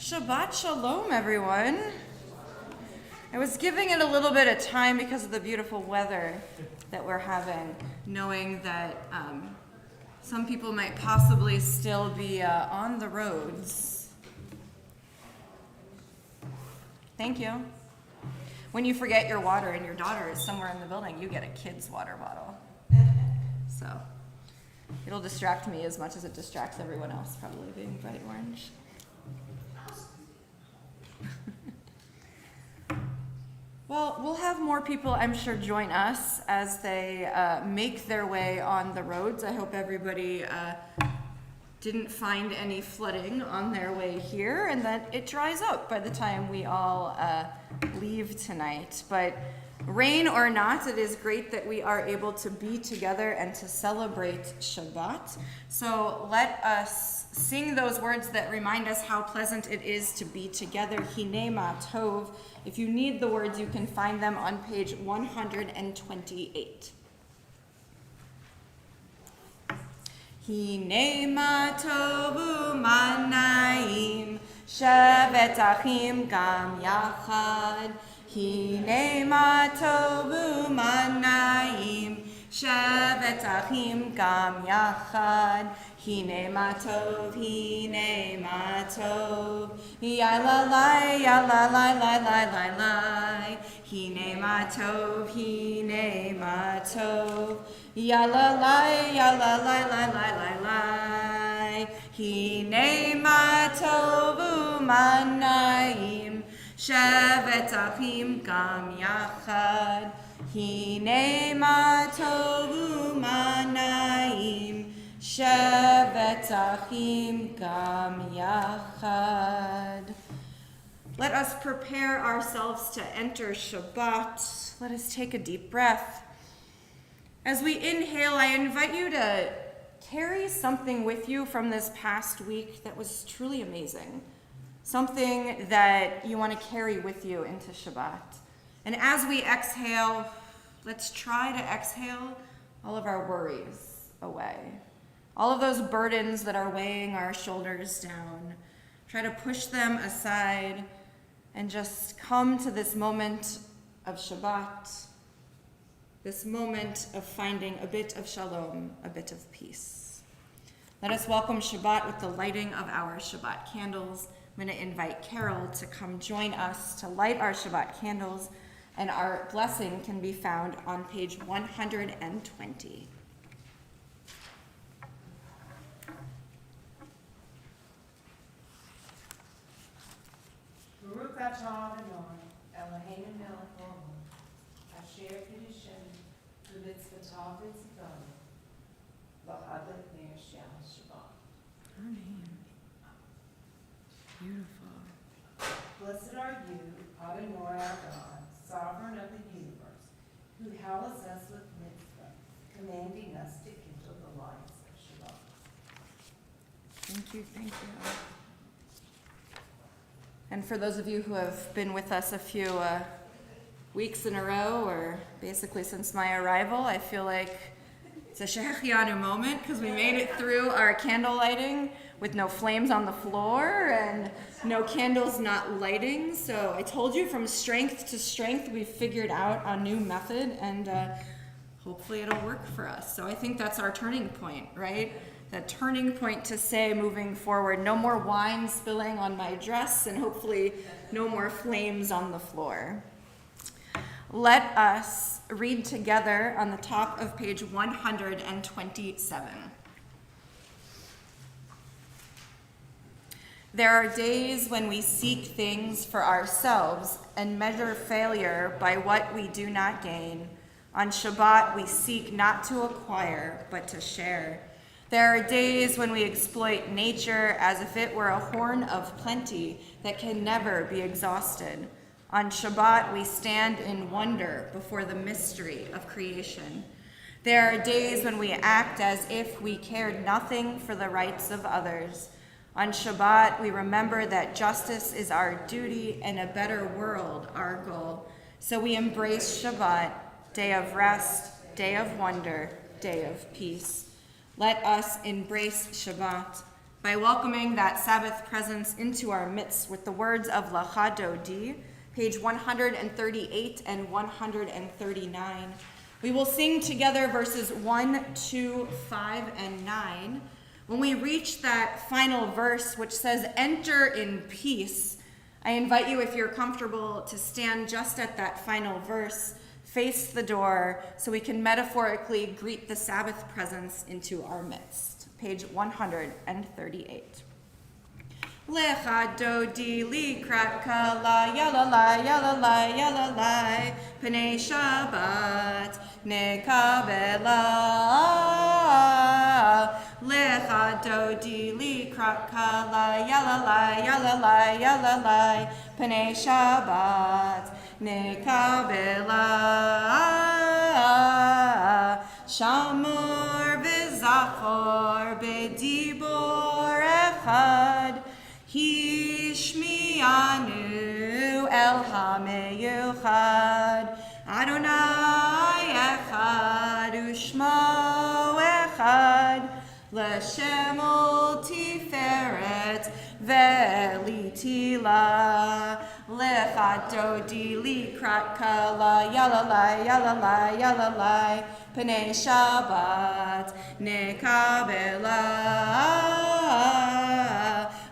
Shabbat Shalom, everyone. I was giving it a little bit of time because of the beautiful weather that we're having, knowing that some people might possibly still be on the roads. Thank you. When you forget your water and your daughter is somewhere in the building, you get a kid's water bottle. So it'll distract me as much as it distracts everyone else, probably being bright orange. Well, we'll have more people, I'm sure, join us as they make their way on the roads. I hope everybody didn't find any flooding on their way here and that it dries up by the time we all leave tonight. But rain or not, it is great that we are able to be together and to celebrate Shabbat. So let us sing those words that remind us how pleasant it is to be together. Hinei ma tov. If you need the words, you can find them on page 128. Hinei ma tov u'mana'im, shevet achim gam yachad. Hinei ma tov u'mana'im, shevet achim gam yachad. Hinei ma tov, hinei ma tov. Ya la la, ya la la la la la la. Hinei ma tov, hinei ma tov. Ya la la, ya la la la la la la. Hinei ma tov u'mana'im, shevet achim gam yachad. Hinei ma tov u'mana'im, shevet achim gam yachad. Let us prepare ourselves to enter Shabbat. Let us take a deep breath. As we inhale, I invite you to carry something with you from this past week that was truly amazing. Something that you want to carry with you into Shabbat. And as we exhale, let's try to exhale all of our worries away. All of those burdens that are weighing our shoulders down. Try to push them aside and just come to this moment of Shabbat, this moment of finding a bit of shalom, a bit of peace. Let us welcome Shabbat with the lighting of our Shabbat candles. I'm going to invite Carol to come join us to light our Shabbat candles, and our blessing can be found on page 120. Baruch atah Adonai, Eloheinu melech haolam, asher kiddushenu b'mitzvotav v'tzivanu, v'hadlik ner shel Shabbat. Amen. Beautiful. Blessed are you, Adonai our God, sovereign of the universe, who hallows us with mitzvah, commanding us to kindle the lights of Shabbat. Thank you, thank you. And for those of you who have been with us a few weeks in a row, or basically since my arrival, I feel like it's a Shehechianu moment because we made it through our candle lighting with no flames on the floor and no candles not lighting. So I told you, from strength to strength, we figured out a new method, and hopefully it'll work for us. So I think that's our turning point, right? The turning point to say moving forward, no more wine spilling on my dress, and hopefully no more flames on the floor. Let us read together on the top of page 127. There are days when we seek things for ourselves and measure failure by what we do not gain. On Shabbat, we seek not to acquire, but to share. There are days when we exploit nature as if it were a horn of plenty that can never be exhausted. On Shabbat, we stand in wonder before the mystery of creation. There are days when we act as if we cared nothing for the rights of others. On Shabbat, we remember that justice is our duty and a better world our goal. So we embrace Shabbat, day of rest, day of wonder, day of peace. Let us embrace Shabbat by welcoming that Sabbath presence into our midst with the words of Lecha Dodi, page 138 and 139. We will sing together verses 1, 2, 5, and 9. When we reach that final verse, which says, "Enter in peace," I invite you, if you're comfortable, to stand just at that final verse, face the door, so we can metaphorically greet the Sabbath presence into our midst. Page 138. Lecha dodi likrat kala yalalai yalalai yalalai Pnei Shabbat nekabela. Lecha dodi likrat kala yalalai yalalai yalalai Pnei Shabbat nekabela. Shamor v'zachor b'dibor echad Hishmianu el ha-meyuchad Adonai echad u'shmo echad L'shem ol tiferet ve'litila Lecha dodi likrat kala yalalai yalalai yalalai Pnei Shabbat nekabela.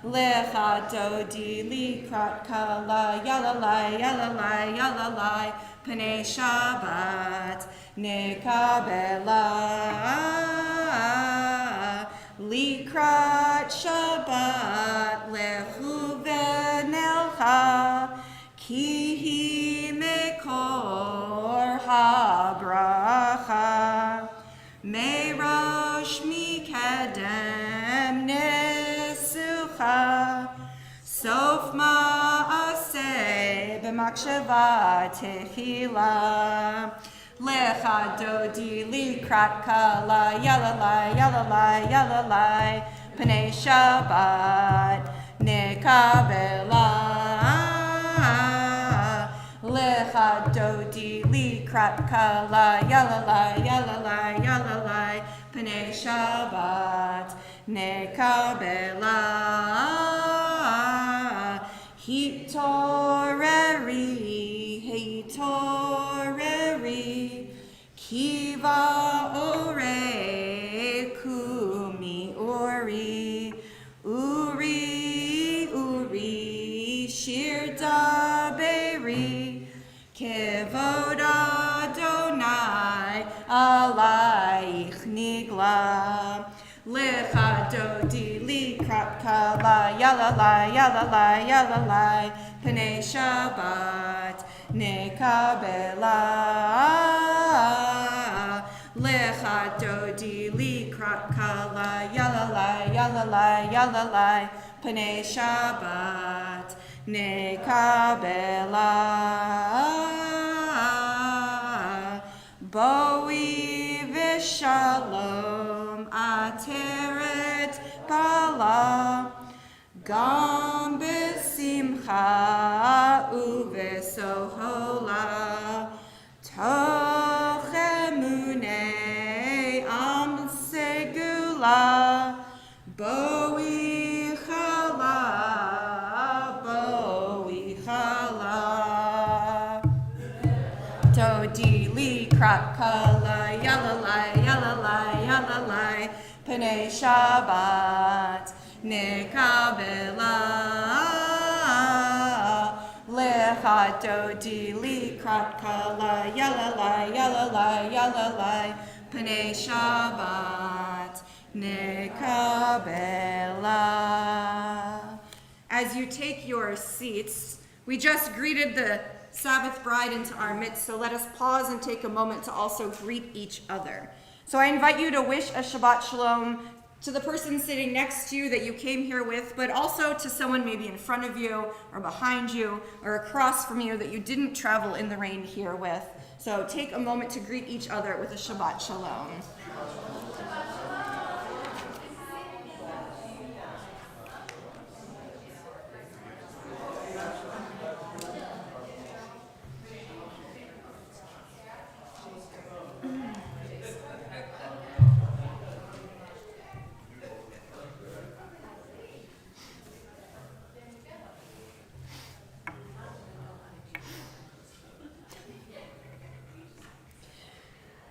Lecha dodi likrat kala yalalai yalalai yalalai Pnei Shabbat nekabela. Likrat Shabbat lechu v'nelcha ki hi mekor habracha Merosh mikedem nesucha Sof ma'aseh b'maksheva tehila Lecha dodi likrat kala yalalai yalalai yalalai Pnei Shabbat nekabela. Lecha dodi likrat kala yalalai yalalai yalalai Pnei Shabbat nekabela. Hitoreri kiva ore kumi uri uri shir daberi kevod Adonai alaich nigla. Lecha dodi likrat kala yalalai yalalai yalalai Pnei Shabbat nekabela. Lecha dodi likrat kala yalalai yalalai yalalai Pnei Shabbat nekabela. Boi v'shalom ateret bala Gam b'simcha u'v'sohola Toch emunei am segula Boi chala Dodi likrat kala yalalai yalalai yalalai Pnei Shabbat nekabela. Lecha dodi likrat kala yalalai yalalai yalalai Pnei Shabbat nekabela. As you take your seats, we just greeted the Sabbath bride into our midst, so let us pause and take a moment to also greet each other. So I invite you to wish a Shabbat Shalom to the person sitting next to you that you came here with, but also to someone maybe in front of you or behind you or across from you that you didn't travel in the rain here with. So take a moment to greet each other with a Shabbat Shalom.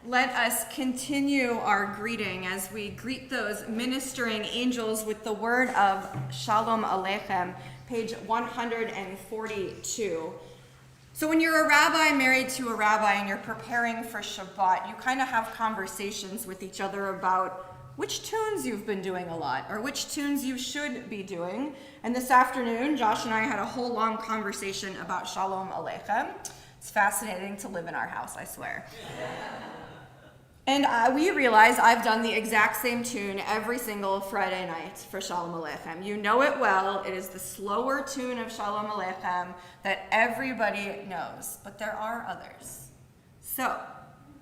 let us continue our greeting as we greet those ministering angels with the word of Shalom Aleichem, page 142. So when you're a rabbi married to a rabbi and you're preparing for Shabbat, you kind of have conversations with each other about which tunes you've been doing a lot or which tunes you should be doing. And this afternoon, Josh and I had a whole long conversation about Shalom Aleichem. It's fascinating to live in our house, I swear. And we realized I've done the exact same tune every single Friday night for Shalom Aleichem. You know it well. It is the slower tune of Shalom Aleichem that everybody knows, but there are others. So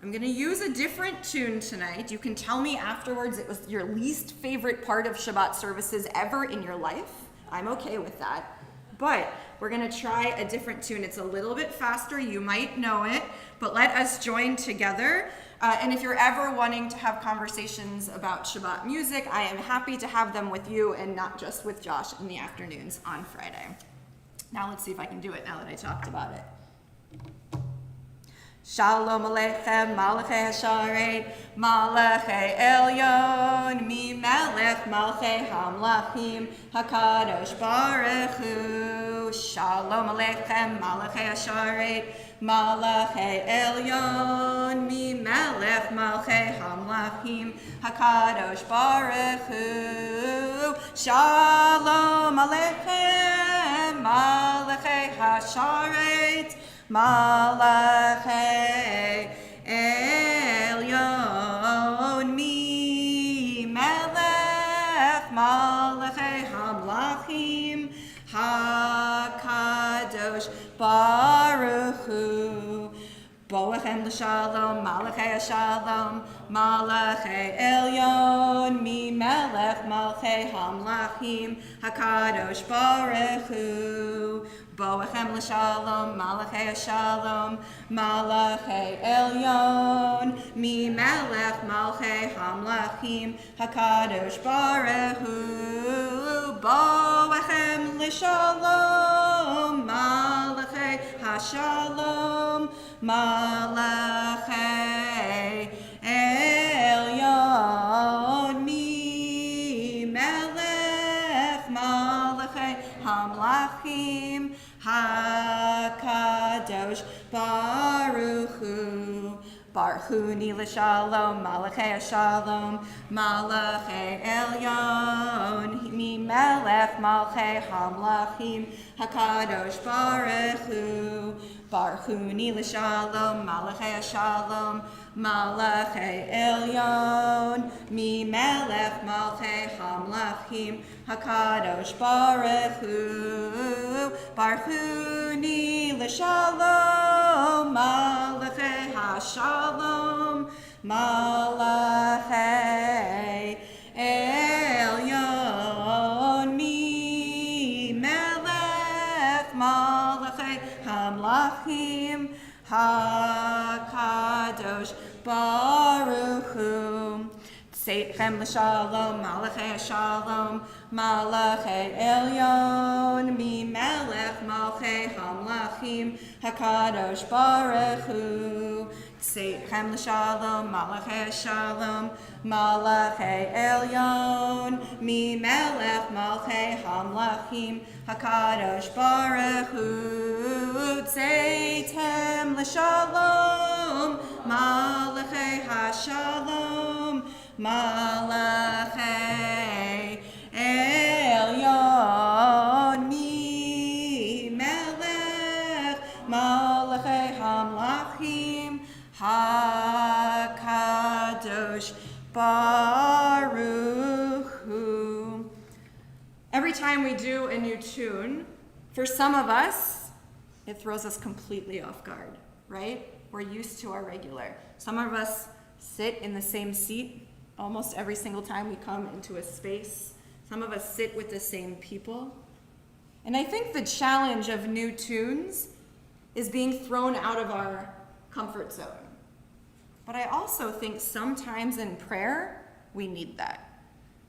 I'm going to use a different tune tonight. You can tell me afterwards it was your least favorite part of Shabbat services ever in your life. I'm okay with that. But we're going to try a different tune. It's a little bit faster. You might know it, but let us join together. And if you're ever wanting to have conversations about Shabbat music, I am happy to have them with you and not just with Josh in the afternoons on Friday. Now let's see if I can do it now that I talked about it. Shalom Aleichem, Malachei Hasharet, Malachei Elyon, Mi Melech Malchei Hamlachim, HaKadosh Baruch Hu. Shalom Aleichem, Malachei Hasharet, Malachei Elyon, Mi Melech Malchei Hamlachim, HaKadosh Baruch Hu. Shalom Aleichem, Malachei Hasharet, Malachei Elyon, Mi Melech Malachei Hamlachim, HaKadosh Baruch Hu. Boachem l'shalom, Malachei Shalom, Malachei Elyon, Mi Melech Malchei Hamlachim, HaKadosh Baruch Hu. Boachem l'shalom, Malachei Shalom, Malachei Elyon, Mi Melech Malchei Hamlachim, HaKadosh Baruch Hu. Boachem l'shalom, Malachei Hashalom, Malachei Elyon, Mi Melech Malachei Hamlachim, HaKadosh Baruch Hu. Baruch Hu ni l'shalom, Malachei Shalom, Malachei Elyon, Mi Melech Malchei Hamlachim, HaKadosh Baruch Hu. Baruch Hu ni l'shalom, Malachei Shalom, Malachei Elyon, Mi Melech Malchei Hamlachim, HaKadosh Baruch Hu. Baruch Hu ni l'shalom, Malachei Hashalom, Malachei Elyon, Mi Melech Malachei Hamlachim, HaKadosh Baruch Hu. Seitchem l'shalom, Malachei Shalom, Malachei Elyon, Mi Melech Malchei Hamlachim, HaKadosh Baruch Hu. Seitchem l'shalom, Malachei Shalom, Malachei Elyon, Mi Melech Malchei Hamlachim, HaKadosh Baruch Hu. Seitchem l'shalom, Malachei Hashalom, Malachei Elyon, Mi Melech Malachei Hamlachim, HaKadosh Baruch Hu. Every time we do a new tune, for some of us, it throws us completely off guard, right? We're used to our regular. Some of us sit in the same seat almost every single time we come into a space. Some of us sit with the same people. And I think the challenge of new tunes is being thrown out of our comfort zone. But I also think sometimes in prayer, we need that.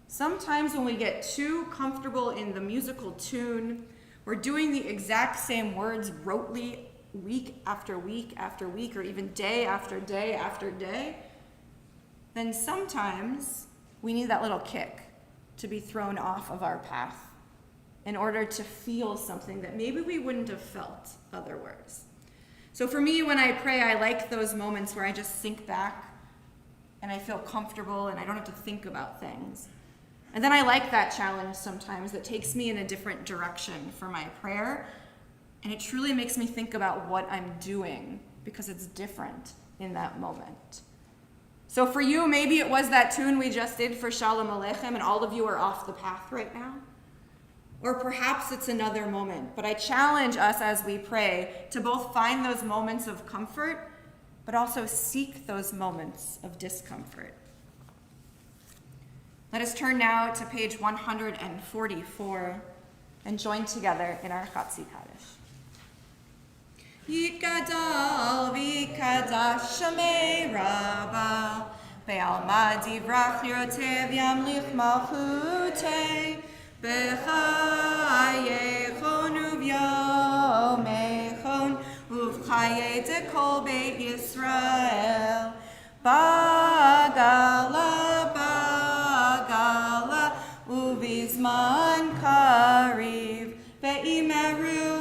Sometimes when we get too comfortable in the musical tune, we're doing the exact same words rotely week after week after week, or even day after day after day, then sometimes we need that little kick to be thrown off of our path in order to feel something that maybe we wouldn't have felt otherwise. So for me, when I pray, I like those moments where I just sink back and I feel comfortable and I don't have to think about things. And then I like that challenge sometimes that takes me in a different direction for my prayer, and it truly makes me think about what I'm doing because it's different in that moment. So for you, maybe it was that tune we just did for Shalom Aleichem and all of you are off the path right now. Or perhaps it's another moment. But I challenge us as we pray to both find those moments of comfort, but also seek those moments of discomfort. Let us turn now to page 144 and join together in our Chatzi Kaddish. Yitgadal v'yikadash Shemei Rabba Be'alma divrach lirotev yamlich malchutei B'chayechon uvyomechon uv'chaye dekol Beit Yisrael Bagala uvizman kariv ve'imeru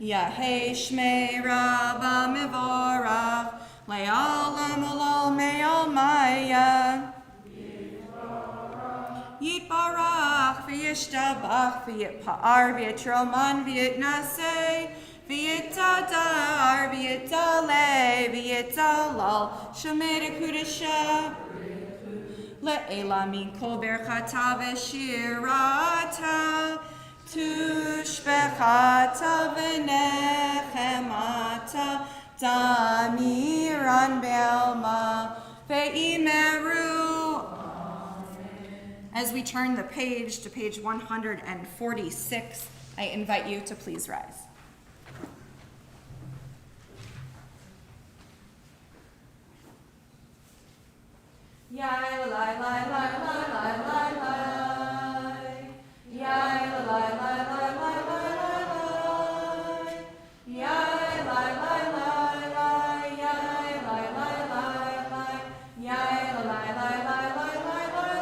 Yahei Shmei Rabba Mevorach Le'olam Olol Me'olmaya Yitbarach V'yishtabach V'yitpa'ar V'yitroman V'yitnaseh V'yitadar V'yitaleh V'yitalal Shemei Kudesha Le'ela min kol berchata v'shirata Tushbechata v'nechemata Damiran be'alma ve'imeru. As we turn the page to page 146, I invite you to please rise. Yai lai lai lai lai lai lai lai. Yai lai lai lai lai lai lai lai. Yai lai lai lai lai. Yai lai lai lai lai. Yai lai lai lai lai lai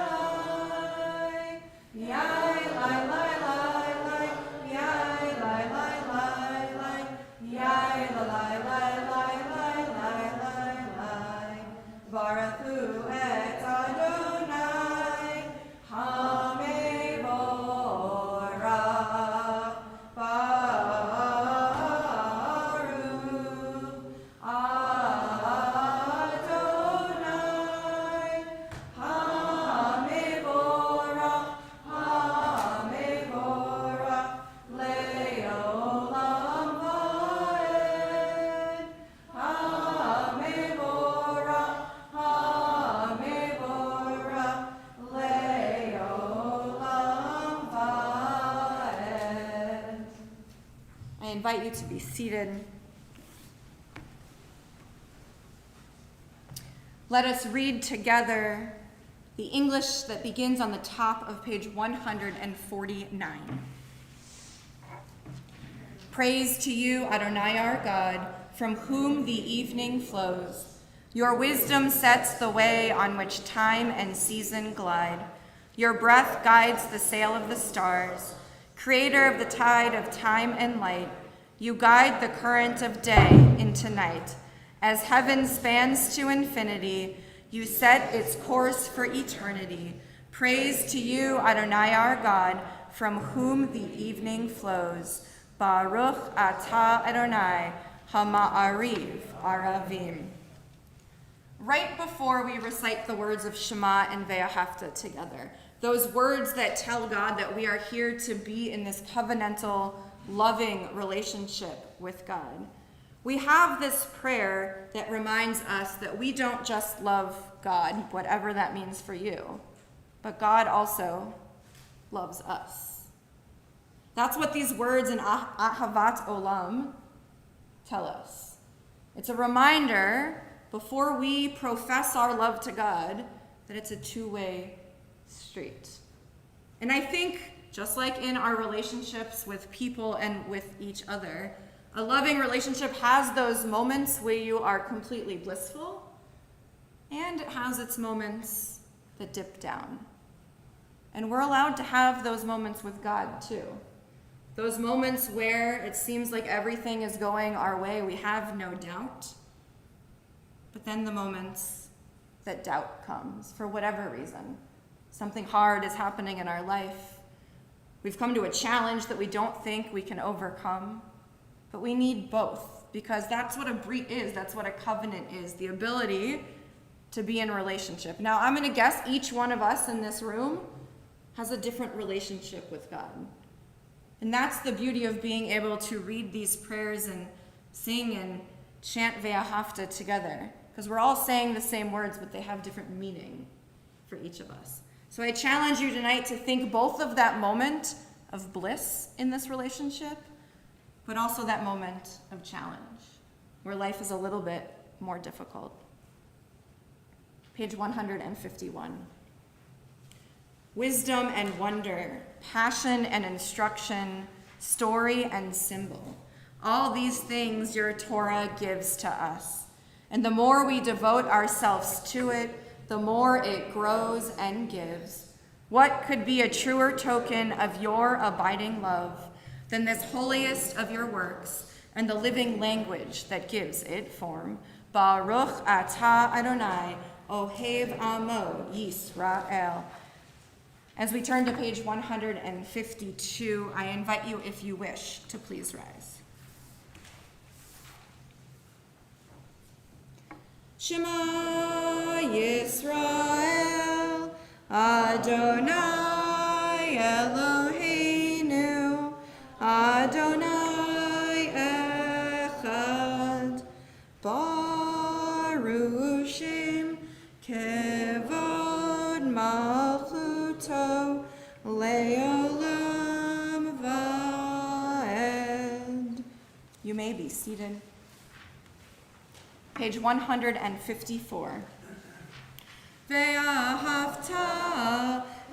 lai. Yai lai lai lai lai. Yai lai lai lai lai. Yai lai lai lai lai lai lai. Baruch Hu et Adonai Hamevorach Baruch Adonai Hamevorach Hamevorach Le'olam va'ed Hamevorach Hamevorach Le'olam va'ed. I invite you to be seated. Let us read together the English that begins on the top of page 149. Praise to you, Adonai our God, from whom the evening flows. Your wisdom sets the way on which time and season glide. Your breath guides the sail of the stars. Creator of the tide of time and light, you guide the current of day into night. As heaven spans to infinity, you set its course for eternity. Praise to you, Adonai our God, from whom the evening flows. Baruch atah Adonai, hama'ariv aravim. Right before we recite the words of Shema and Ve'ahavta together, those words that tell God that we are here to be in this covenantal, loving relationship with God, we have this prayer that reminds us that we don't just love God, whatever that means for you, but God also loves us. That's what these words in Ahavat Olam tell us. It's a reminder, before we profess our love to God, that it's a two-way street. And I think, just like in our relationships with people and with each other, A loving relationship has those moments where you are completely blissful, and it has its moments that dip down. And we're allowed to have those moments with God too. Those moments where it seems like everything is going our way, we have no doubt. But then the moments that doubt comes, for whatever reason. Something hard is happening in our life. We've come to a challenge that we don't think we can overcome. But we need both, because that's what a brit is, that's what a covenant is, the ability to be in relationship. Now, I'm going to guess each one of us in this room has a different relationship with God. And that's the beauty of being able to read these prayers and sing and chant Ve'ahavta together, because we're all saying the same words, but they have different meaning for each of us. So I challenge you tonight to think both of that moment of bliss in this relationship, but also that moment of challenge, where life is a little bit more difficult. Page 151. Wisdom and wonder, passion and instruction, story and symbol. All these things your Torah gives to us. And the more we devote ourselves to it, the more it grows and gives. What could be a truer token of your abiding love than this holiest of your works and the living language that gives it form? Baruch atah Adonai, Ohev Amo Yisrael. As we turn to page 152, I invite you, if you wish, to please rise. Shema Yisrael, Adonai Eloheinu, Adonai Echad, Baruch Shem Kevod Malchuto Leolam Vaed. You may be seated. Page 154. Ve'ahavta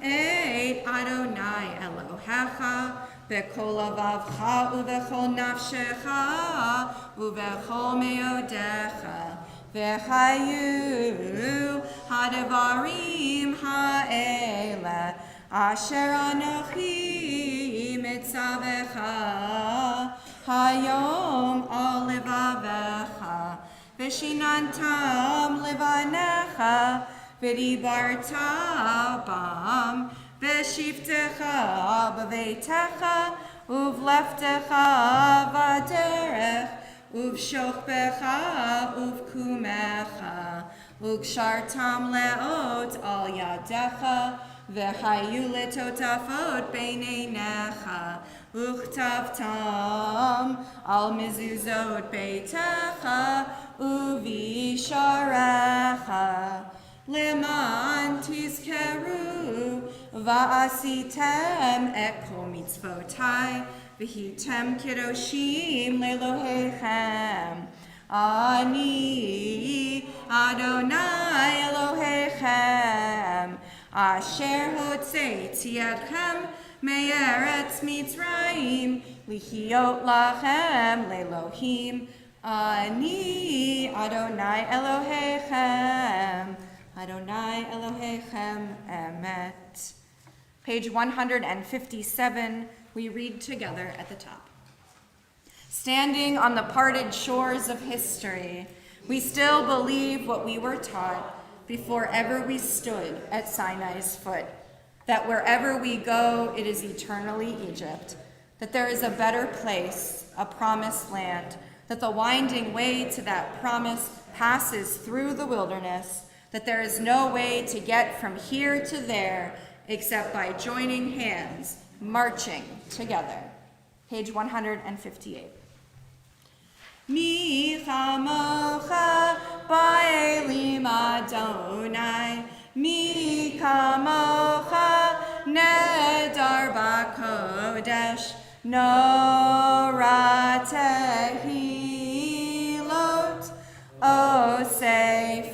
et Adonai Elohecha b'kol avavcha u'v'chol nafshecha u'v'chol meodecha v'chayu hadavarim ha'ele asher anochi mitzavecha hayom al levavecha Veshinantam levanecha, v'dibarta bam, v'shiftecha b'veitecha, uvleftecha v'derech, uvshochbecha uvkumecha, ukshartam leot al yadecha, v'chayu letotafot beineinecha, Uchtavtam al mezuzot beitecha uvisharecha leman tizkeru va'asitem et kol mitzvotai v'hitem kiddoshim lelohechem ani Adonai Elohechem asher hotzeiti etchem Me'eretz Mitzrayim, lichiot lachem lelohim, ani Adonai Elohechem, Adonai Elohechem emet. Page 157, we read together at the top. Standing on the parted shores of history, we still believe what we were taught before ever we stood at Sinai's foot. That wherever we go, it is eternally Egypt, that there is a better place, a promised land, that the winding way to that promise passes through the wilderness, that there is no way to get from here to there except by joining hands, marching together. Page 158. Mi chamocha ba'elim Adonai, Mi kamocha nedar b'kodesh nora tehilot o seifele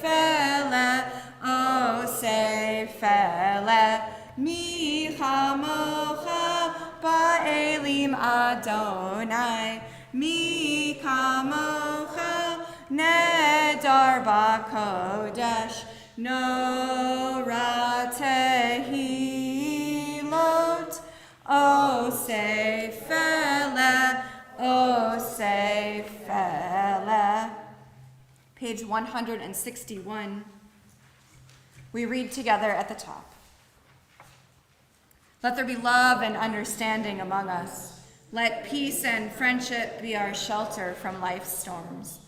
mi chamocha ba'elim Adonai mi HaKodesh, Nora Tehilot, Osefele, Osefele. Page 161. We read together at the top. Let there be love and understanding among us. Let peace and friendship be our shelter from life's storms.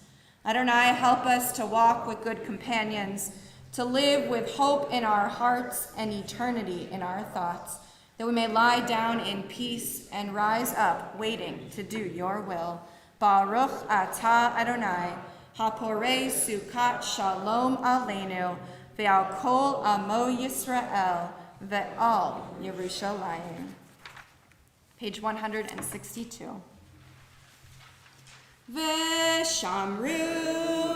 Adonai, help us to walk with good companions, to live with hope in our hearts and eternity in our thoughts, that we may lie down in peace and rise up, waiting to do your will. Baruch atah Adonai, haporei sukat shalom aleinu, ve'al kol amo Yisrael, ve'al Yerushalayim. Page 162. V'shamru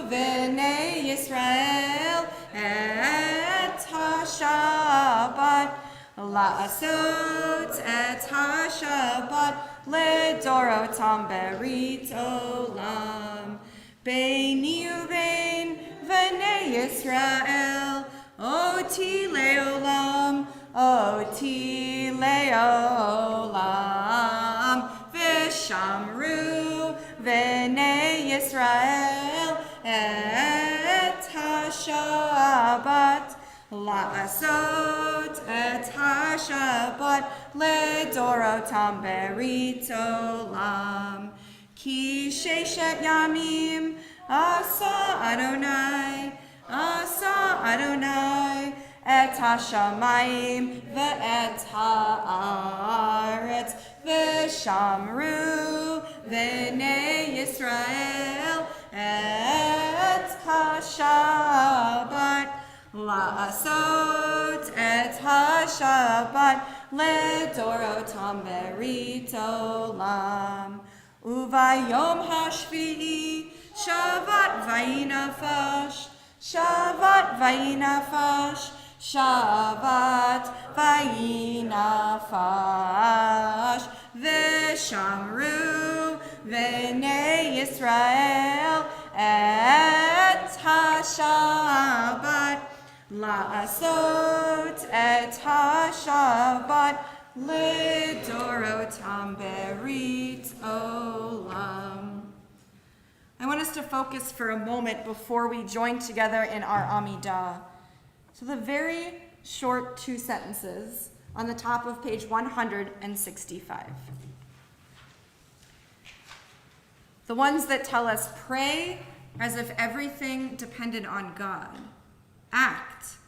v'nei Yisrael et ha-Shabbat, la'asot et ha-Shabbat ledorotam berit olam. Beini uvein v'nei Yisrael oti leolam, oti leolam. V'shamru v'nei Yisrael et ha-Shabbat, la'asot et ha-Shabbat ledorotam berit olam. Ki sheshet yamim asa Adonai et ha-shamayim ve'et ha'aretz, v'shamru v'nei Yisrael et ha-Shabbat, la'asot et ha-Shabbat ledorotam berit olam. Uvayom hashvi'i Shabbat vayinafash, Shabbat vayinafash, Shabbat vayinafash. V'shamru v'nei Yisrael et ha-Shabbat, la'asot et ha-Shabbat ledorotam berit olam. I want us to focus for a moment before we join together in our Amidah. So the very short two sentences on the top of page 165. The ones that tell us pray as if everything depended on God. Act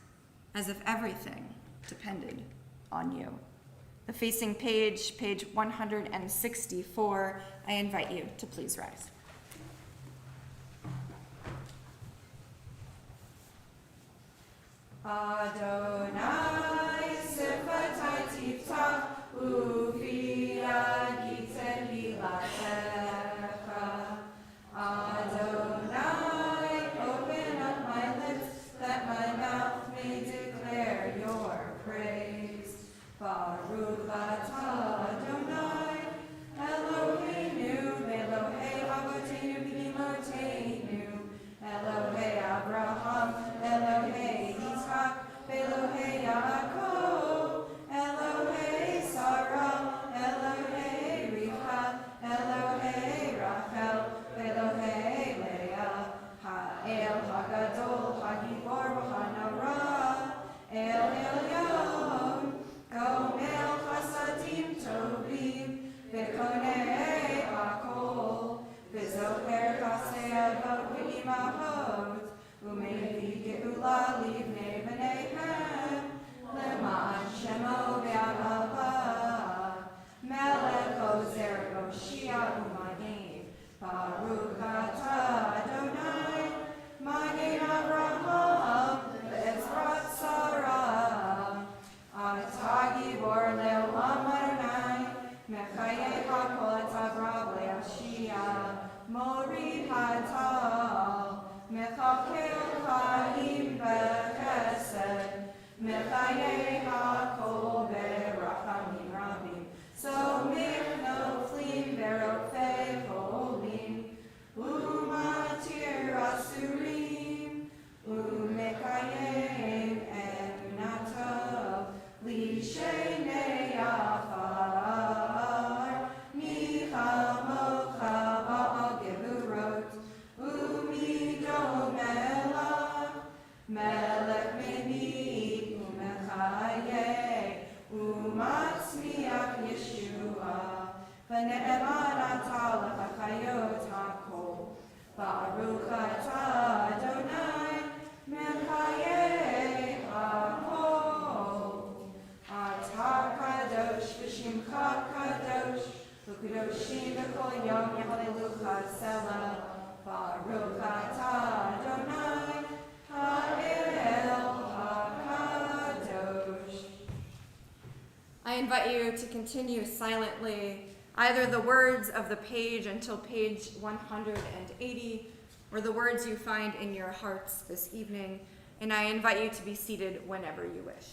as if everything depended on you. The facing page, page 164, I invite you to please rise. Adonai sifatai tiftach ufi agiten hilatecha. Adonai, open up my lips that my mouth may declare your praise. Baruch atah Adonai, Eloheinu, Elohei Avoteinu v'Imotenu, Elohei Abraham, Elohei Yitzchak, Elohei Yaakov, Elohei Sarah, Elohei Rivka, Elohei Rachel, Elohei Leah, Ha'el Hagadol, Hagibor v'Hanara, El Elyon, Gomel Chasadim Tovim, V'konei Hakol, V'zocher Chasei Avot v'Imahot, U'mevi Geula Livnei B'neihem, L'ma'an Shemo v'Ahava, Melech Ozer Yoshia U'Magen, Baruch atah Adonai, Magen Avraham, V'ezrat Sarah, Atah Gibor Le'olam Adonai, Mechayeh HaKol Atabrav Le'ashia, Morid Hatal, Mechakel Chaim B'chesed, Mechayeh HaKol B'rachamim Rabim, Somich Noflim B'rofei Cholim, Umatir Asurim, invite you to continue silently either the words of the page until page 180 or the words you find in your hearts this evening, and I invite you to be seated whenever you wish.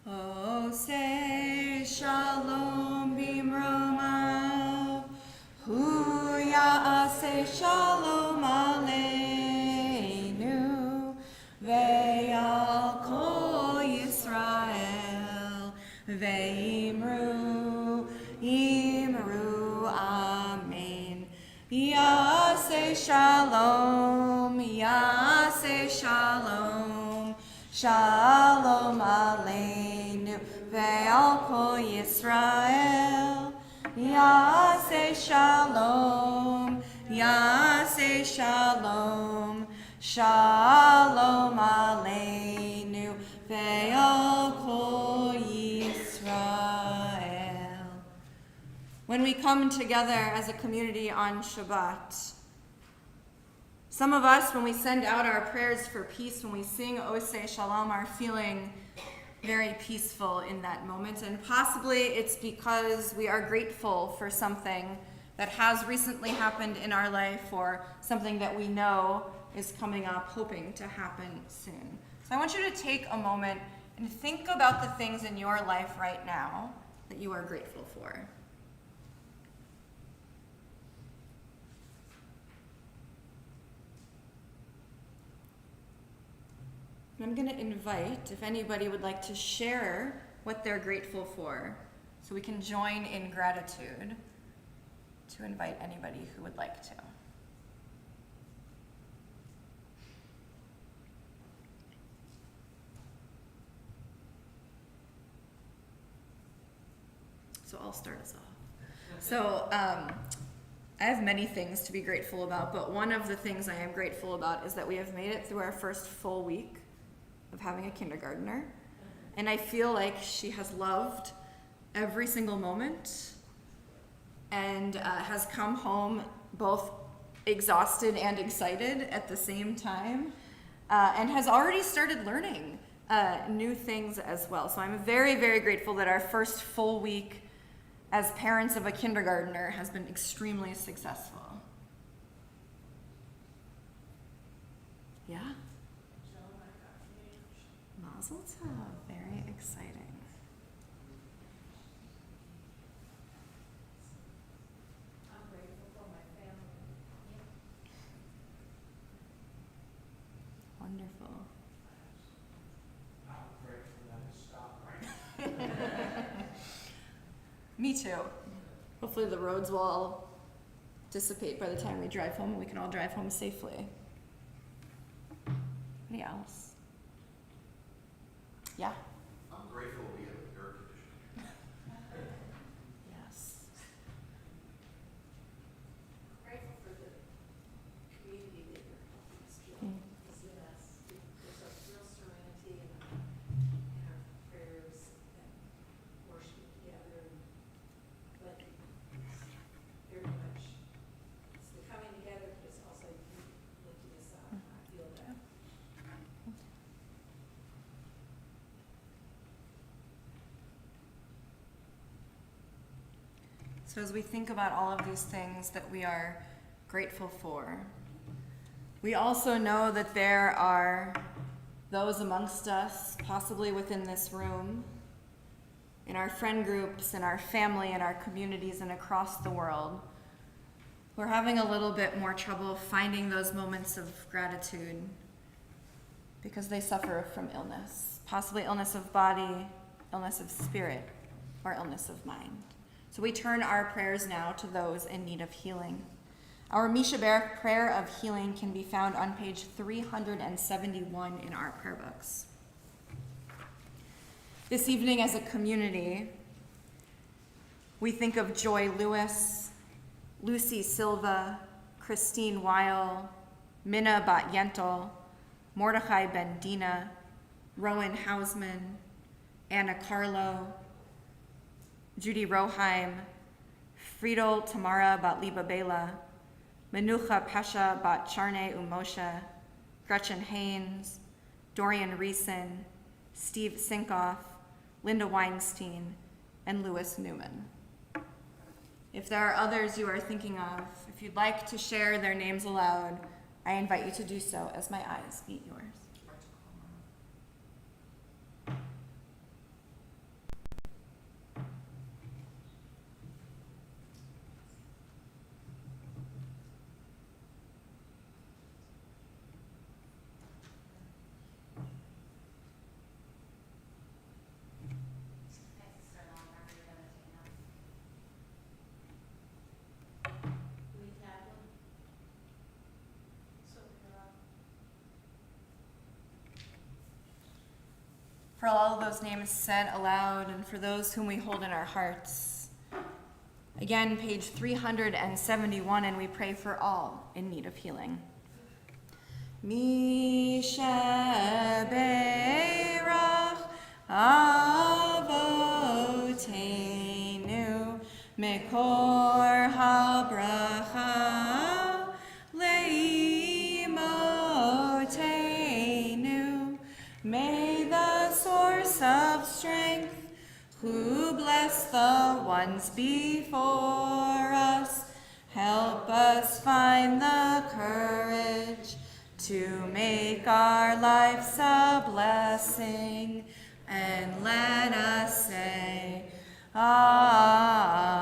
Oh, say shalom bimromav, hu ya'aseh shalom aleinu, ve'al kol Yisrael, ve'imru, imru, amen. Ya'aseh shalom, ya'aseh shalom, shalom aleinu, ve'al kol Yisrael. Ya'aseh shalom, ya'aseh shalom, shalom aleinu, ve'al kol Yisrael. When we come together as a community on Shabbat, some of us, when we send out our prayers for peace, when we sing Oseh Shalom, are feeling very peaceful in that moment. And possibly it's because we are grateful for something that has recently happened in our life or something that we know is coming up, hoping to happen soon. So I want you to take a moment and think about the things in your life right now that you are grateful for. And I'm going to invite, if anybody would like to share what they're grateful for, so we can join in gratitude, to invite anybody who would like to. So I'll start us off. So I have many things to be grateful about, but one of the things I am grateful about is that we have made it through our first full week of having a kindergartner, and I feel like she has loved every single moment and has come home both exhausted and excited at the same time, and has already started learning new things as well. So I'm very, very grateful that our first full week as parents of a kindergartner has been extremely successful. Yeah? Mazel tov, very exciting. I'm grateful for my family. Wonderful. I'm grateful that it stopped raining. Me too. Hopefully the roads will all dissipate by the time we drive home and we can all drive home safely. Anybody else? Yeah. I'm grateful we have a So as we think about all of these things that we are grateful for, we also know that there are those amongst us, possibly within this room, in our friend groups, in our family, in our communities, and across the world, who are having a little bit more trouble finding those moments of gratitude because they suffer from illness, possibly illness of body, illness of spirit, or illness of mind. So we turn our prayers now to those in need of healing. Our UJCBR prayer of healing can be found on page 371 in our prayer books. This evening as a community, we think of Joy Lewis, Lucy Silva, Christine Weil, Minna Bat Yentl, Mordechai Ben Dina, Rowan Hausman, Anna Carlo, Judy Roheim, Friedel Tamara Bat Liba Bela, Menucha Pesha Bat Charne Umosha, Gretchen Haynes, Dorian Reeson, Steve Sinkoff, Linda Weinstein, and Louis Newman. If there are others you are thinking of, if you'd like to share their names aloud, I invite you to do so as my eyes meet yours. For all of those names said aloud and for those whom we hold in our hearts. Again, page 371, and we pray for all in need of healing. Mishaberach Avotenu Mekor HaBracha Leimotenu. May the source of strength, who bless the ones before us, help us find the courage to make our lives a blessing, and let us say, Amen.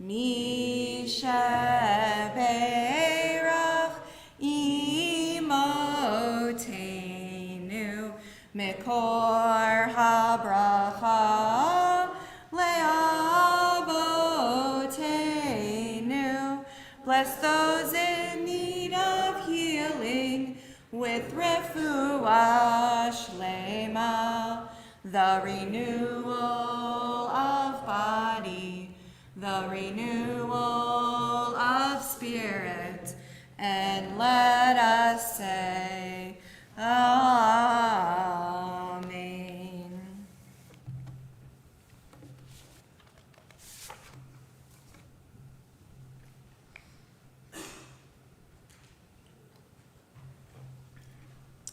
Mishaberach Imotenu Mekor HaBracha Le'avotenu. Bless those in need of healing with refuah shlema, the renewal of body, the renewal of spirit, and let us say, Amen.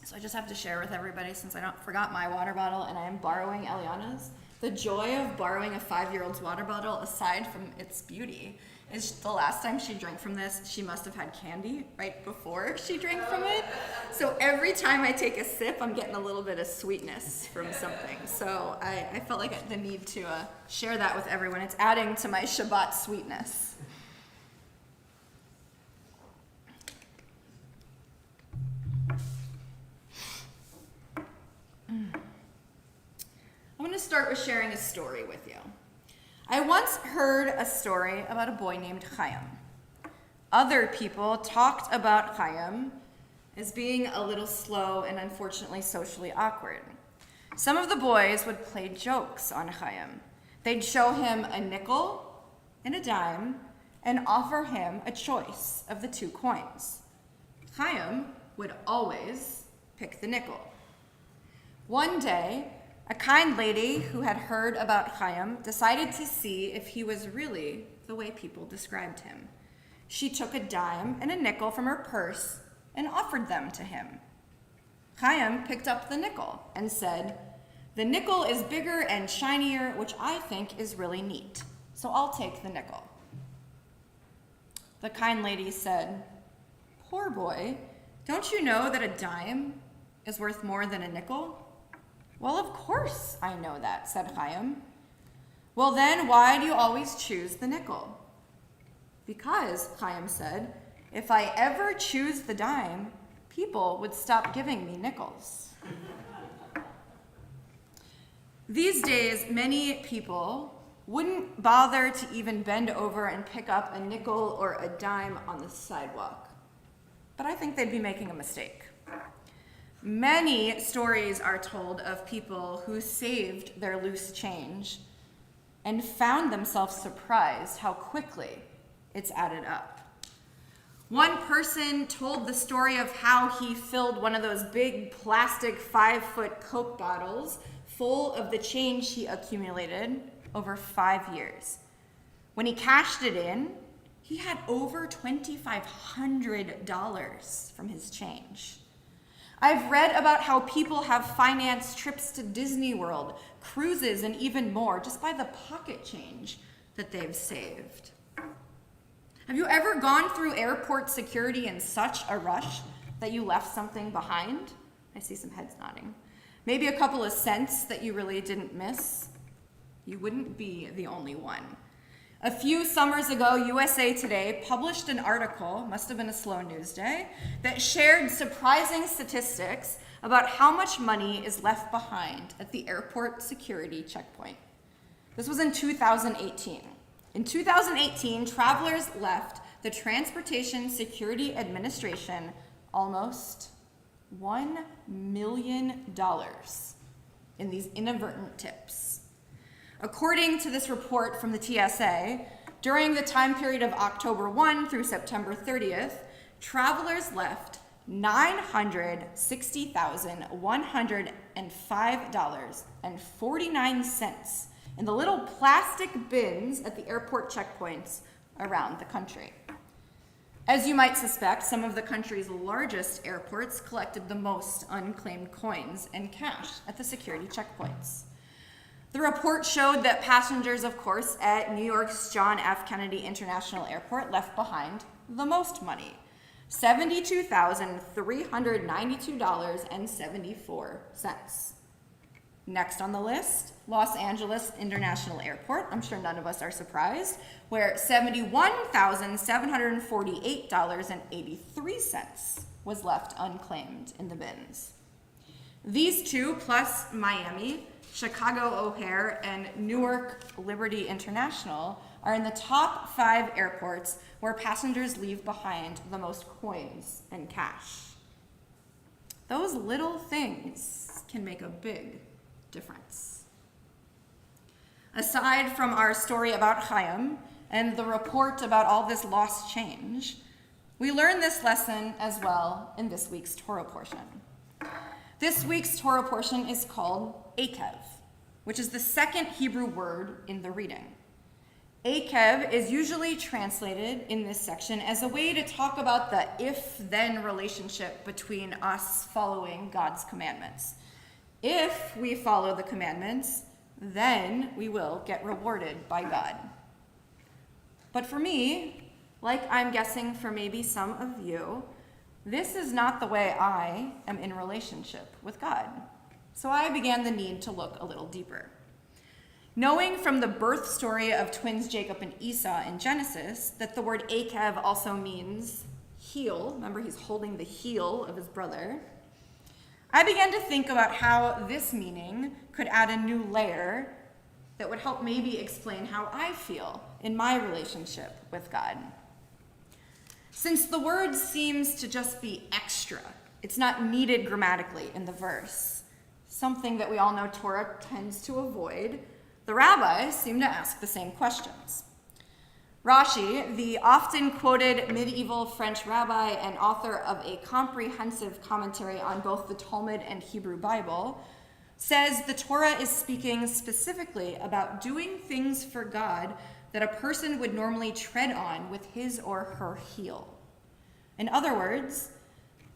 So I just have to share with everybody, since I forgot my water bottle and I am borrowing Eliana's, the joy of borrowing a 5-year-old's water bottle, aside from its beauty, is the last time she drank from this, she must have had candy right before she drank from it. So every time I take a sip, I'm getting a little bit of sweetness from something. So I felt like the need to share that with everyone. It's adding to my Shabbat sweetness. I'm going to start with sharing a story with you. I once heard a story about a boy named Chaim. Other people talked about Chaim as being a little slow and unfortunately socially awkward. Some of the boys would play jokes on Chaim. They'd show him a nickel and a dime and offer him a choice of the 2 coins. Chaim would always pick the nickel. One day, a kind lady who had heard about Chaim decided to see if he was really the way people described him. She took a dime and a nickel from her purse and offered them to him. Chaim picked up the nickel and said, "The nickel is bigger and shinier, which I think is really neat." so I'll take the nickel." The kind lady said, "Poor boy, don't you know that a dime is worth more than a nickel?" "Well, of course I know that," said Chaim. "Well, then why do you always choose the nickel?" "Because," Chaim said, "if I ever choose the dime, people would stop giving me nickels." These days, many people wouldn't bother to even bend over and pick up a nickel or a dime on the sidewalk. But I think they'd be making a mistake. Many stories are told of people who saved their loose change and found themselves surprised how quickly it's added up. One person told the story of how he filled one of those big plastic 5-foot Coke bottles full of the change he accumulated over 5 years. When he cashed it in, he had over $2,500 from his change. I've read about how people have financed trips to Disney World, cruises, and even more just by the pocket change that they've saved. Have you ever gone through airport security in such a rush that you left something behind? I see some heads nodding. Maybe a couple of cents that you really didn't miss? You wouldn't be the only one. A few summers ago, USA Today published an article, must have been a slow news day, that shared surprising statistics about how much money is left behind at the airport security checkpoint. This was in 2018. In 2018, travelers left the Transportation Security Administration almost $1 million in these inadvertent tips. According to this report from the TSA, during the time period of October 1 through September 30th, travelers left $960,105.49 in the little plastic bins at the airport checkpoints around the country. As you might suspect, some of the country's largest airports collected the most unclaimed coins and cash at the security checkpoints. The report showed that passengers, of course, at New York's John F. Kennedy International Airport left behind the most money, $72,392.74. Next on the list, Los Angeles International Airport. I'm sure none of us are surprised, where $71,748.83 was left unclaimed in the bins. These two, plus Miami, Chicago O'Hare, and Newark Liberty International, are in the top 5 airports where passengers leave behind the most coins and cash. Those little things can make a big difference. Aside from our story about Chaim and the report about all this lost change, we learn this lesson as well in this week's Torah portion. This week's Torah portion is called Akev, which is the second Hebrew word in the reading. Akev is usually translated in this section as a way to talk about the if-then relationship between us following God's commandments. If we follow the commandments, then we will get rewarded by God. But for me, like I'm guessing for maybe some of you, this is not the way I am in relationship with God. So I began the need to look a little deeper. Knowing from the birth story of twins Jacob and Esau in Genesis that the word Akev also means heel, remember he's holding the heel of his brother, I began to think about how this meaning could add a new layer that would help maybe explain how I feel in my relationship with God. Since the word seems to just be extra, it's not needed grammatically in the verse, something that we all know Torah tends to avoid, the rabbis seem to ask the same questions. Rashi, the often quoted medieval French rabbi and author of a comprehensive commentary on both the Talmud and Hebrew Bible, says the Torah is speaking specifically about doing things for God that a person would normally tread on with his or her heel. In other words,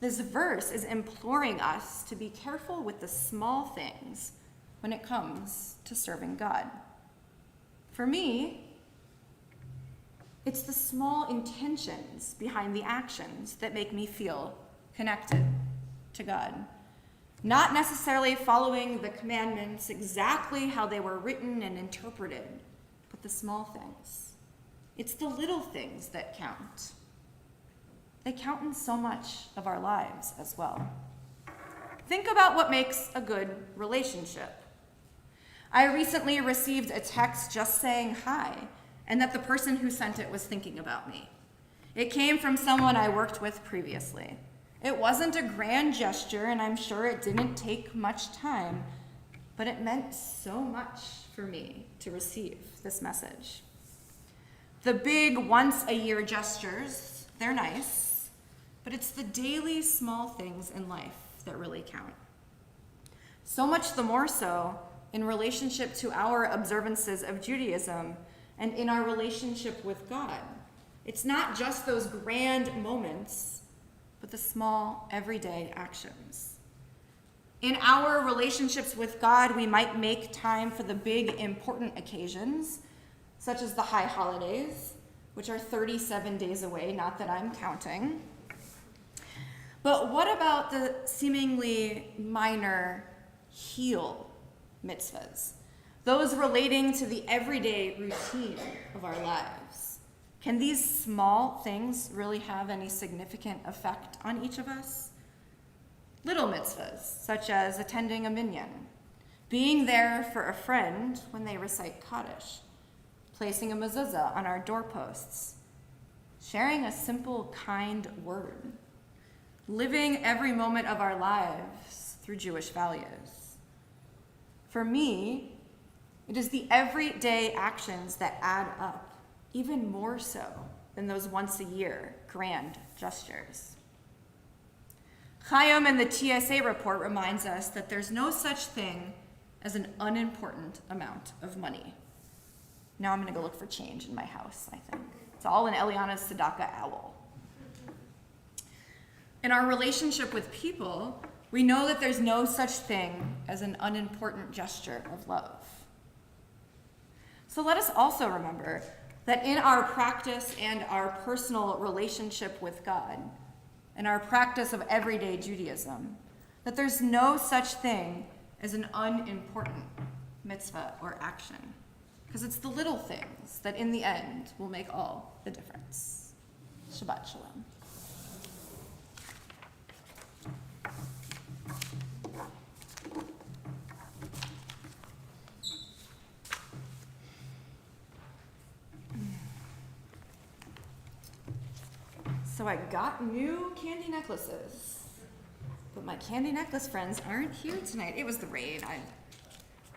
this verse is imploring us to be careful with the small things when it comes to serving God. For me, It's the small intentions behind the actions that make me feel connected to God. Not necessarily following the commandments exactly how they were written and interpreted, but the small things. It's the little things that count. They count in so much of our lives as well. Think about what makes a good relationship. I recently received a text just saying hi, and that the person who sent it was thinking about me. It came from someone I worked with previously. It wasn't a grand gesture, and I'm sure it didn't take much time, but it meant so much for me to receive this message. The big once-a-year gestures, they're nice, but it's the daily small things in life that really count. So much the more so in relationship to our observances of Judaism and in our relationship with God. It's not just those grand moments, but the small, everyday actions. In our relationships with God, we might make time for the big, important occasions, such as the high holidays, which are 37 days away, not that I'm counting. But what about the seemingly minor heel mitzvahs, those relating to the everyday routine of our lives? Can these small things really have any significant effect on each of us? Little mitzvahs, such as attending a minyan, being there for a friend when they recite Kaddish, placing a mezuzah on our doorposts, sharing a simple, kind word, living every moment of our lives through Jewish values. For me, it is the everyday actions that add up, even more so than those once-a-year grand gestures. Chaim and the TSA report reminds us that there's no such thing as an unimportant amount of money. Now I'm going to go look for change in my house, I think. It's all in Eliana's tzedakah owl. In our relationship with people, we know that there's no such thing as an unimportant gesture of love. So let us also remember that in our practice and our personal relationship with God, and our practice of everyday Judaism, that there's no such thing as an unimportant mitzvah or action, because it's the little things that in the end will make all the difference. Shabbat Shalom. So I got new candy necklaces, but my candy necklace friends aren't here tonight. It was the rain.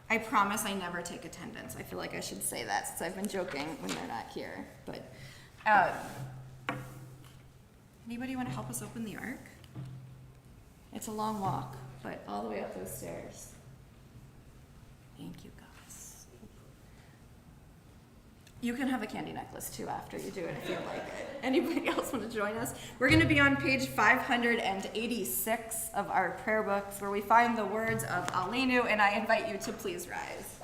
I promise I never take attendance. I feel like I should say that since I've been joking when they're not here. But anybody want to help us open the ark? It's a long walk, but all the way up those stairs. Thank you, guys. You can have a candy necklace too after you do it if you like it. Anybody else want to join us? We're going to be on page 586 of our prayer books where we find the words of Aleinu, and I invite you to please rise.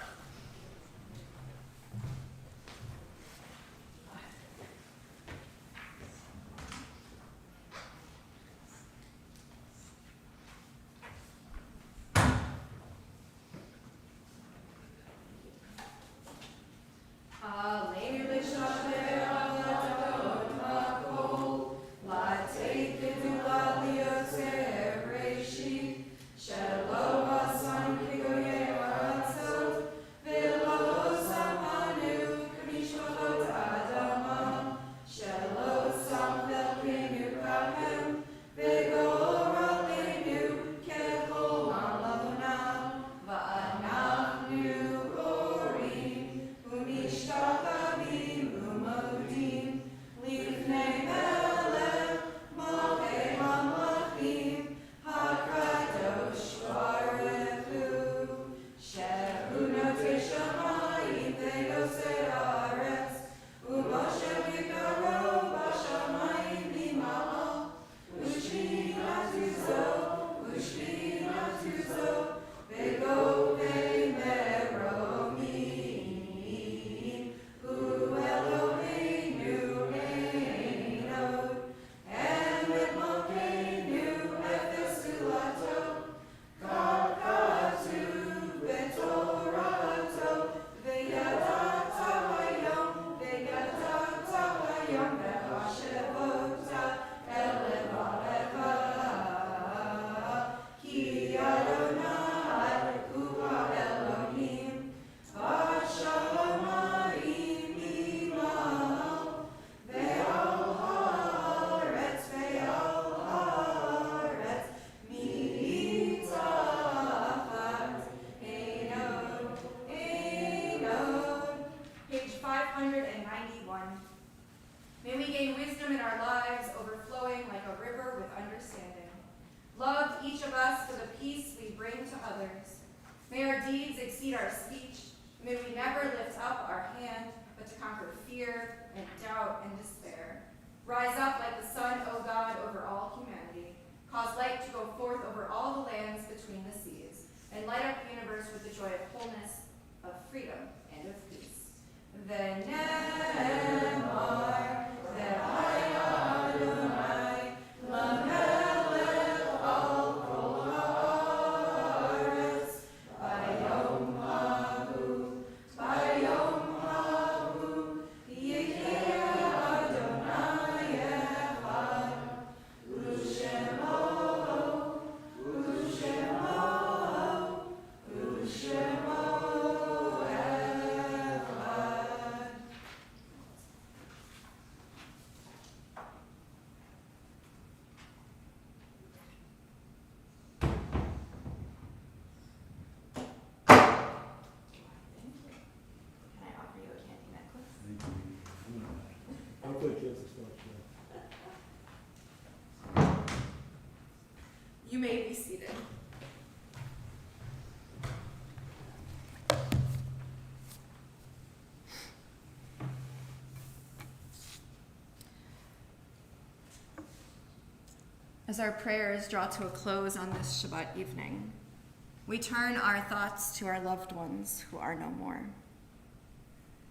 of us for the peace we bring to others. May our deeds exceed our speech. May we never lift up our hand, but to conquer fear and doubt and despair. Rise up like the sun, O God, over all humanity. Cause light to go forth over all the lands between the seas, and light up the universe with the joy of wholeness, of freedom, and of peace. V'nemar ve'haya Adonai lamelech al kol haaretz bayom hahu yihyeh Adonai echad u'shemo You may be seated. As our prayers draw to a close on this Shabbat evening, we turn our thoughts to our loved ones who are no more.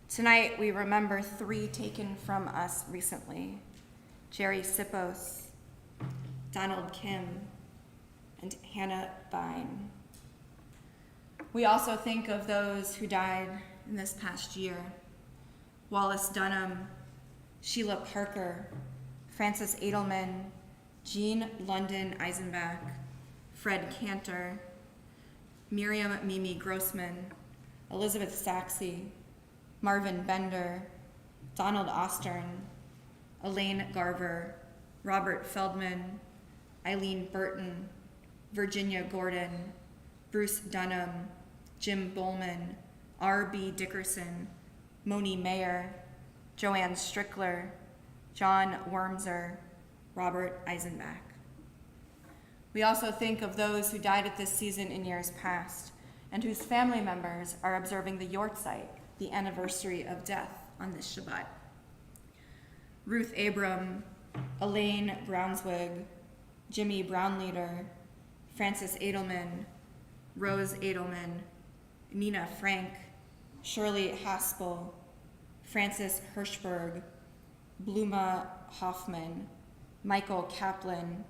Tonight, we remember 3 taken from us recently: Jerry Sippos, Donald Kim, and Hannah Vine. We also think of those who died in this past year: Wallace Dunham, Sheila Parker, Francis Edelman, Jean London Eisenbach, Fred Cantor, Miriam Mimi Grossman, Elizabeth Saxey, Marvin Bender, Donald Ostern, Elaine Garver, Robert Feldman, Eileen Burton, Virginia Gordon, Bruce Dunham, Jim Bowman, R.B. Dickerson, Moni Mayer, Joanne Strickler, John Wormser, Robert Eisenbach. We also think of those who died at this season in years past and whose family members are observing the Yortzeit, the anniversary of death, on this Shabbat. Ruth Abram, Elaine Brownswig, Jimmy Brownleader, Francis Edelman, Rose Edelman, Nina Frank, Shirley Haspel, Francis Hirschberg, Bluma Hoffman, Michael Kaplan,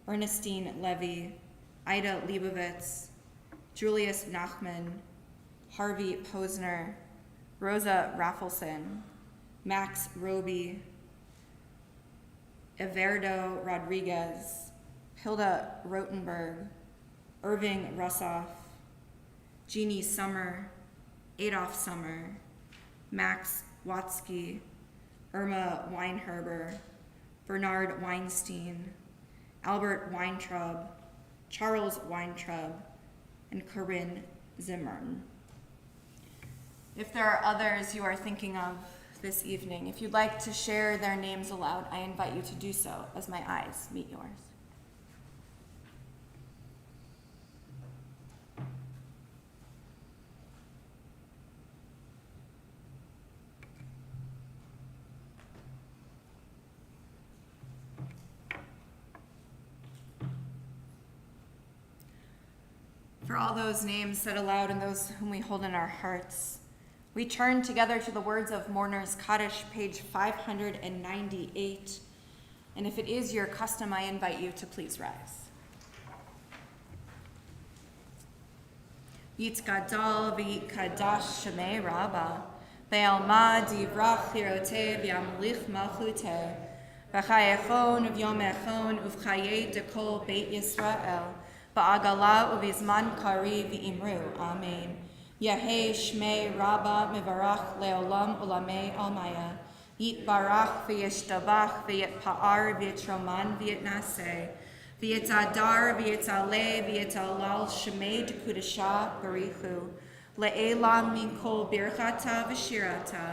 Ernestine Levy, Ida Leibovitz, Julius Nachman, Harvey Posner, Rosa Raffleson, Max Roby, Everdo Rodriguez, Hilda Rotenberg, Irving Russoff, Jeannie Summer, Adolph Summer, Max Watsky, Irma Weinherber, Bernard Weinstein, Albert Weintraub, Charles Weintraub, and Corinne Zimmern. If there are others you are thinking of this evening, if you'd like to share their names aloud, I invite you to do so as my eyes meet yours. For all those names said aloud and those whom we hold in our hearts, we turn together to the words of Mourner's Kaddish, page 598. And if it is your custom, I invite you to please rise. Yitkadal v'yitkadash shemei Rabba, ve'alma divrach lirote v'yamlich malchute, v'chayechon v'yomechon uv'chaye dekol beit Yisrael, ba'agala uv'izman kari v'imru. Amen. Yahei Shmei Rabba Mivarach Leolam Ulamei Almaya. Yit Barach V'yishtabach V'yitpa'ar V'yitroman V'yitnaseh. V'yitzadar V'yitzaleh V'yitzalal Shmei Dekudasha Barichu. Le'elam Minkol Birchata V'shirata.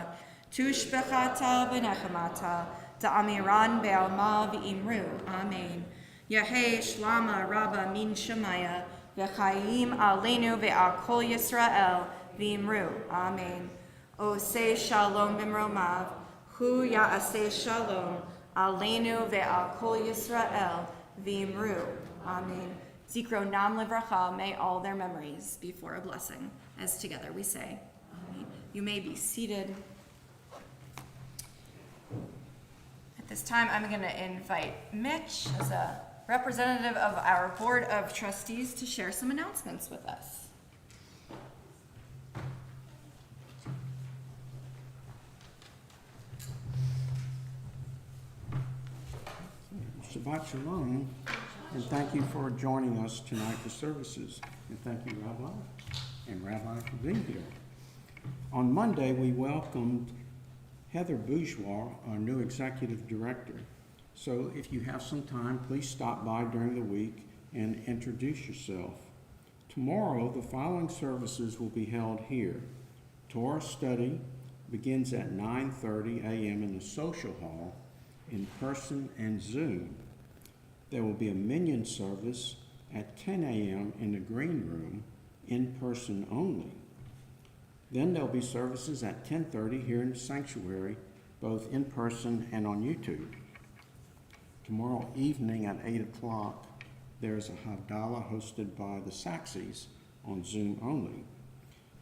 Tushbechata V'nechamata. Da'amiran Be'alma V'imru. Amen. Yahei Shlama Rabba Min Shemaya, V'chaim Aleinu Ve'al Kol Yisrael, V'imru. Amen. Oseh Shalom B'mromav, Hu Ya'aseh Shalom, Aleinu Ve'al Kol Yisrael, V'imru. Amen. Zikro Nam Livracha, may all their memories be for a blessing. As together we say, Amen. You may be seated. At this time, I'm going to invite Mitch as a representative of our Board of Trustees to share some announcements with us. Shabbat Shalom, and thank you for joining us tonight for services. And thank you, Rabbi, for being here. On Monday, we welcomed Heather Bourgeois, our new executive director. So if you have some time, please stop by during the week and introduce yourself. Tomorrow, the following services will be held here. Torah study begins at 9:30 a.m. in the social hall, in person and Zoom. There will be a minyan service at 10 a.m. in the green room, in person only. Then there'll be services at 10:30 here in the sanctuary, both in person and on YouTube. Tomorrow evening at 8 o'clock, there's a Havdalah hosted by the Saxes on Zoom only.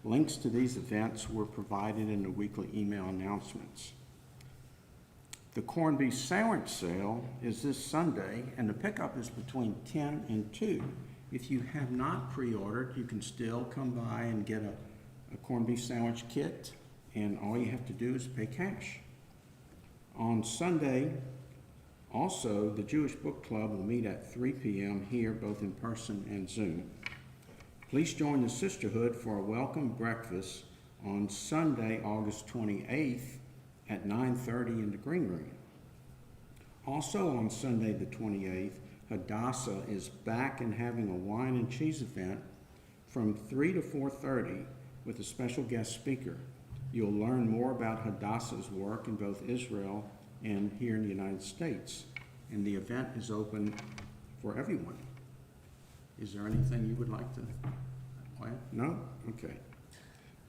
Links to these events were provided in the weekly email announcements. The corned beef sandwich sale is this Sunday, and the pickup is between 10 and 2. If you have not pre-ordered, you can still come by and get a corned beef sandwich kit, and all you have to do is pay cash. On Sunday, also, the Jewish Book Club will meet at 3 p.m. here, both in person and Zoom. Please join the Sisterhood for a welcome breakfast on Sunday, August 28th at 9:30 in the green room. Also on Sunday the 28th, Hadassah is back and having a wine and cheese event from 3 to 4:30 with a special guest speaker. You'll learn more about Hadassah's work in both Israel and here in the United States. And the event is open for everyone. Is there anything you would like to add? No? Okay.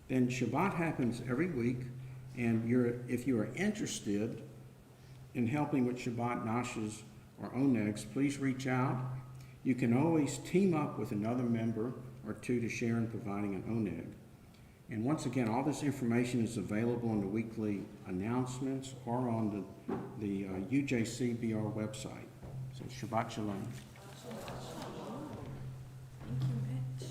Then Shabbat happens every week, and if you are interested in helping with Shabbat Nashas or Onegs, please reach out. You can always team up with another member or two to share in providing an Oneg. And once again, all this information is available in the weekly announcements or on the UJCBR website. So Shabbat Shalom. Thank you, Mitch.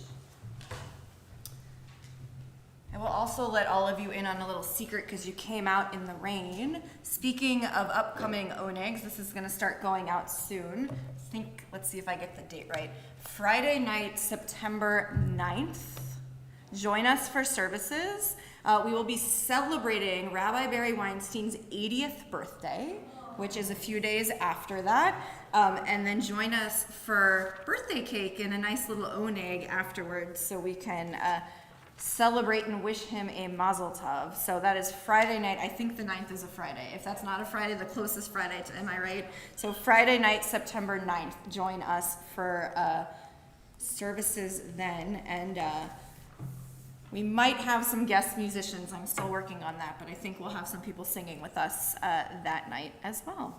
I will also let all of you in on a little secret because you came out in the rain. Speaking of upcoming Onegs, this is going to start going out soon. Let's see if I get the date right. Friday night, September 9th. Join us for services. We will be celebrating Rabbi Barry Weinstein's 80th birthday, which is a few days after that. And then join us for birthday cake and a nice little oneg afterwards so we can celebrate and wish him a mazel tov. So that is Friday night. I think the 9th is a Friday. If that's not a Friday, the closest Friday to, am I right? So Friday night, September 9th. Join us for services then. And we might have some guest musicians. I'm still working on that, but I think we'll have some people singing with us that night as well.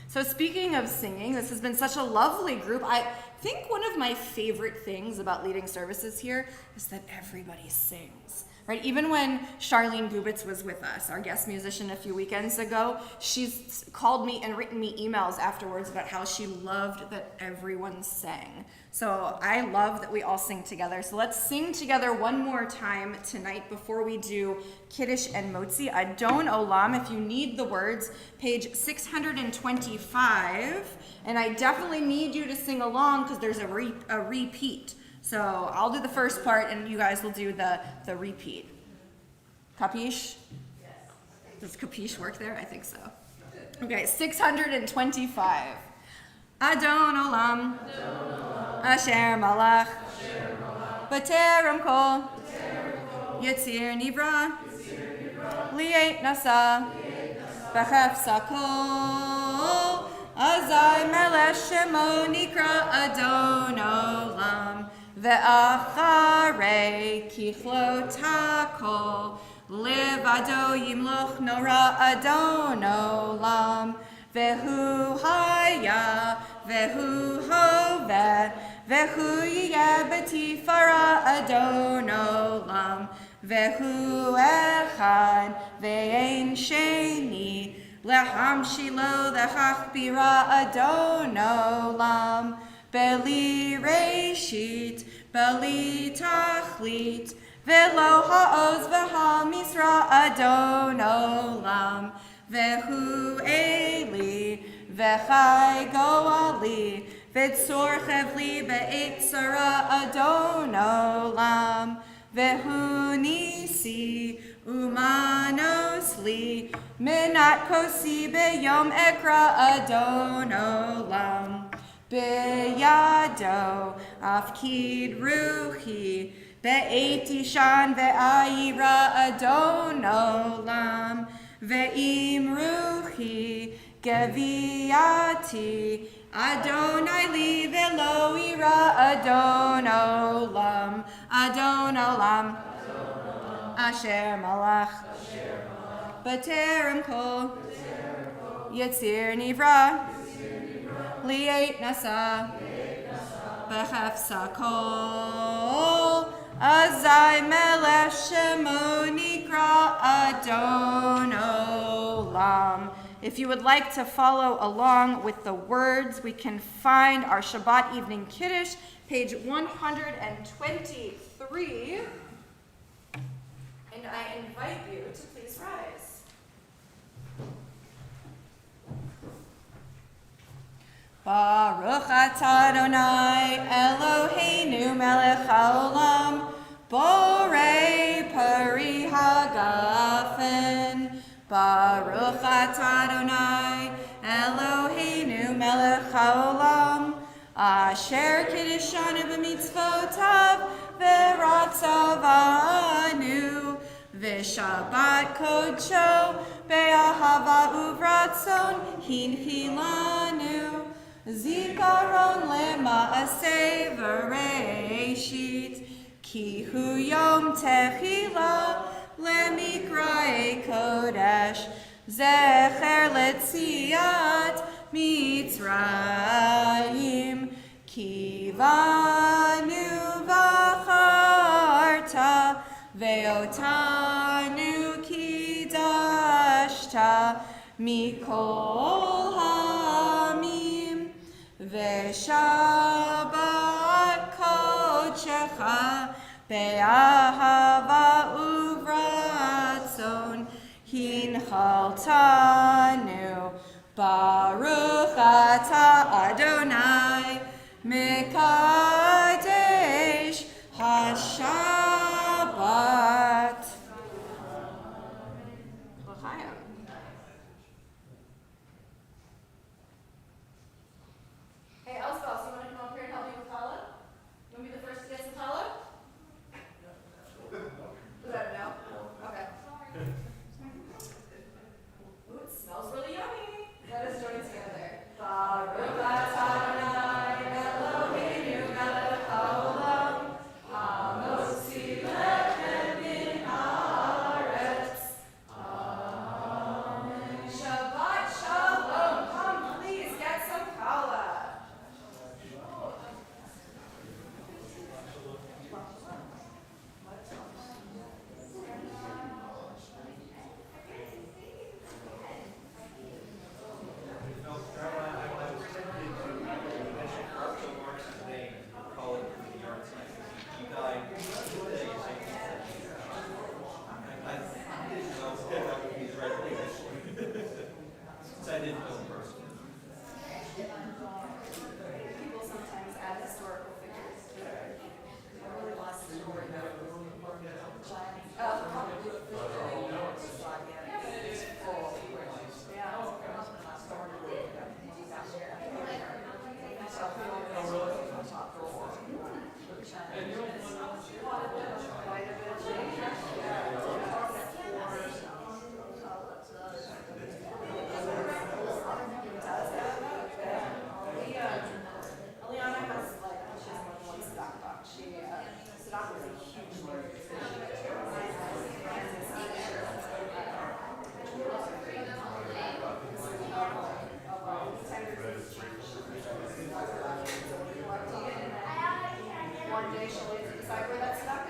So speaking of singing, this has been such a lovely group. I think one of my favorite things about leading services here is that everybody sings, right? Even when Charlene Gubitz was with us, our guest musician a few weekends ago, she's called me and written me emails afterwards about how she loved that everyone sang. So I love that we all sing together. So let's sing together one more time tonight before we do Kiddush and Motzi. Adon Olam, if you need the words, page 625. And I definitely need you to sing along because there's a repeat. So I'll do the first part and you guys will do the repeat. Capiche? Yes. Does capiche work there? I think so. Okay, 625. Adon Olam. Asher Malach. B'terem Kol. Yetzir Nivra. Li'et Nasa. B'chef Sakol. Azai Melech shemo nikra Adon Olam, ve'acharei kichlot hakol, levado yimloch nora Adon Olam, vehu haya, vehu hoveh, vehu yeh betifara Adon Olam, vehu echad, ve'ein sheni, lehamshilo lechachbira Adon Olam, beli reshit, beli tachlit, velo ha'oz v'ha'misra Adon Olam, vehu eli, v'chai goali, v'tzor chevli be'et sara Adon Olam, vehu nisi, umanos li, minat kosi beyom ekra Adon Olam, beyado afkid ruhi, be'eti shan ve'ayira Adon Olam, ve'im ruhi geviati, Adonai li velo ira Adon Olam, Adon Olam, Asher Malach, B'terem Kol, Yetzir Nivra, Li'et Nasa, B'chefsa Kol, Azai Melech Shemo Nikra Adon Olam. If you would like to follow along with the words, we can find our Shabbat Evening Kiddush, page 123. And I invite you to please rise. Baruch atah Adonai Eloheinu melech haolam, borei pari hagafen. Baruch atah Adonai Eloheinu melech haolam, asher kiddishanu b'mitzvotav v'ratzavanu, v'shabbat kodsho be'ahava uvratzon hinchilanu, zikaron lema'aseh v'reishit, ki hu yom techila lemikrae kodesh, zecher letziat Mitzrayim, ki vanu v'acharta, ve'otanu kidashta, mikol ha'amim, ve'shabbat kodshecha, be'ahava uvratzon, hinchaltanu, Baruch atah Adonai, Mekadesh HaShabbat. L'chaim. Hey, Elspeth, you want to come up here and help me with challah? You want to be the first to get some challah? No? Okay. Ooh, it smells really yummy. Let us join together. Baruch atah Adonai Eloheinu melech haolam, hamotzi lechem min haaretz. Amen. Shabbat Shalom. Come, please get some challah. People sometimes add historical figures to it. I really lost the story now. day, she'll get to decide where that's stuck.